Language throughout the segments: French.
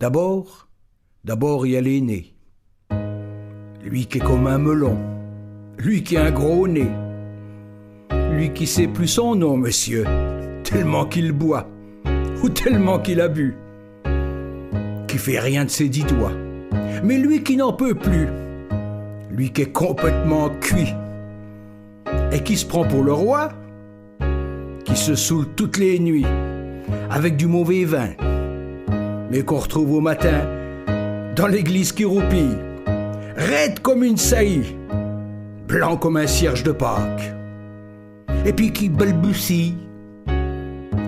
D'abord, il y a l'aîné. Lui qui est comme un melon. Lui qui a un gros nez. Lui qui sait plus son nom, monsieur, tellement qu'il boit, ou tellement qu'il a bu. Qui fait rien de ses 10 doigts. Mais lui qui n'en peut plus. Lui qui est complètement cuit. Et qui se prend pour le roi. Qui se saoule toutes les nuits. Avec du mauvais vin. Mais qu'on retrouve au matin dans l'église qui roupille, raide comme une saillie, blanc comme un cierge de Pâques, et puis qui balbutie,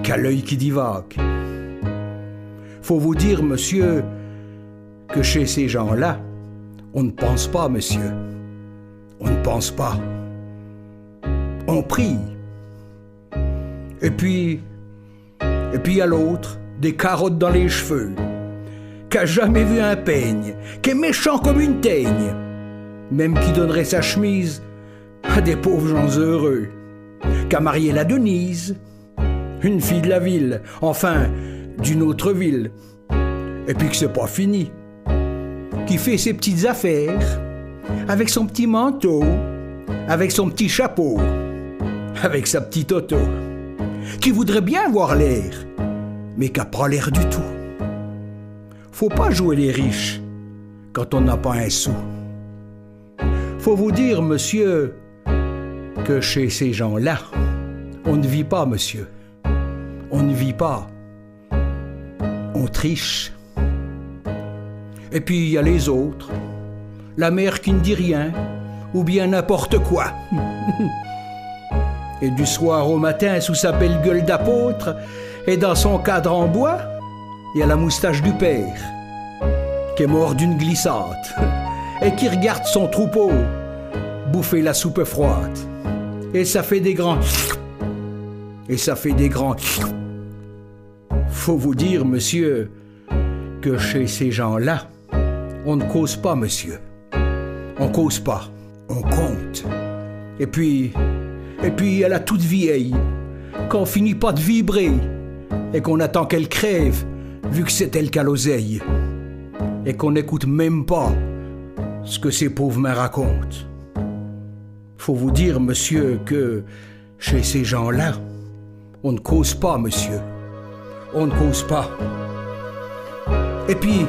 qu'a l'œil qui divague. Faut vous dire, monsieur, que chez ces gens-là, on ne pense pas, monsieur. On ne pense pas. On prie. Et puis y a l'autre, des carottes dans les cheveux, qui a jamais vu un peigne, qui est méchant comme une teigne, même qui donnerait sa chemise à des pauvres gens heureux, qui a marié la Denise, une fille de la ville, enfin d'une autre ville, et puis que c'est pas fini, qui fait ses petites affaires, avec son petit manteau, avec son petit chapeau, avec sa petite auto, qui voudrait bien avoir l'air, mais qui n'a pas l'air du tout. Faut pas jouer les riches quand on n'a pas un sou. Faut vous dire, monsieur, que chez ces gens-là, on ne vit pas, monsieur. On ne vit pas. On triche. Et puis il y a les autres. La mère qui ne dit rien, ou bien n'importe quoi. Et du soir au matin, sous sa belle gueule d'apôtre, et dans son cadre en bois, il y a la moustache du père, qui est mort d'une glissade, et qui regarde son troupeau bouffer la soupe froide. Et ça fait des grands... Et ça fait des grands... Faut vous dire, monsieur, que chez ces gens-là, on ne cause pas, monsieur. On cause pas, on compte. Et puis il y a la toute vieille, qu'on finit pas de vibrer, et qu'on attend qu'elle crève, vu que c'est elle qui a l'oseille, et qu'on n'écoute même pas ce que ces pauvres mains racontent. Faut vous dire, monsieur, que chez ces gens-là, on ne cause pas, monsieur. On ne cause pas. Et puis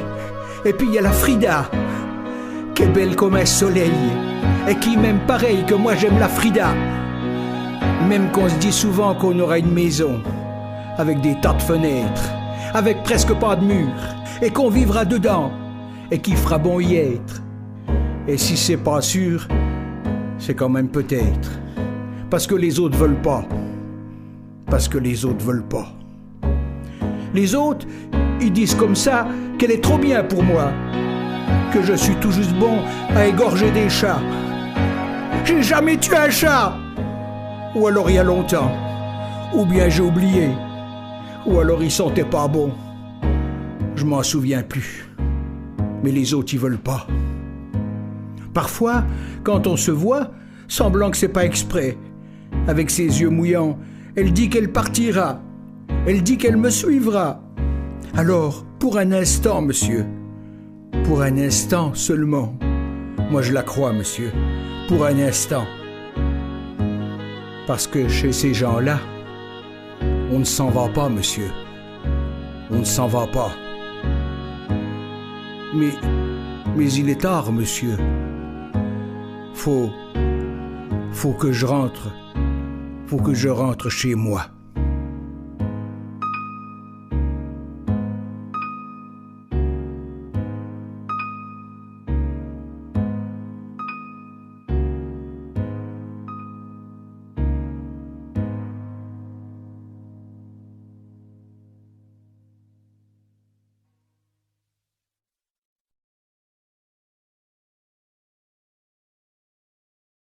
il y a la Frida, qui est belle comme un soleil, et qui m'aime pareil que moi j'aime la Frida. Même qu'on se dit souvent qu'on aura une maison, avec des tas de fenêtres, avec presque pas de murs, et qu'on vivra dedans, et qu'il fera bon y être. Et si c'est pas sûr, c'est quand même peut-être. Parce que les autres veulent pas. Parce que les autres veulent pas. Les autres, ils disent comme ça qu'elle est trop bien pour moi, que je suis tout juste bon à égorger des chats. J'ai jamais tué un chat! Ou alors il y a longtemps, ou bien j'ai oublié, ou alors il sentait pas bon. Je m'en souviens plus. Mais les autres, ils veulent pas. Parfois, quand on se voit, semblant que c'est pas exprès, avec ses yeux mouillants, elle dit qu'elle partira. Elle dit qu'elle me suivra. Alors, pour un instant, monsieur, pour un instant seulement, moi je la crois, monsieur, pour un instant. Parce que chez ces gens-là, on ne s'en va pas, monsieur. On ne s'en va pas. Mais il est tard, monsieur. Faut que je rentre chez moi.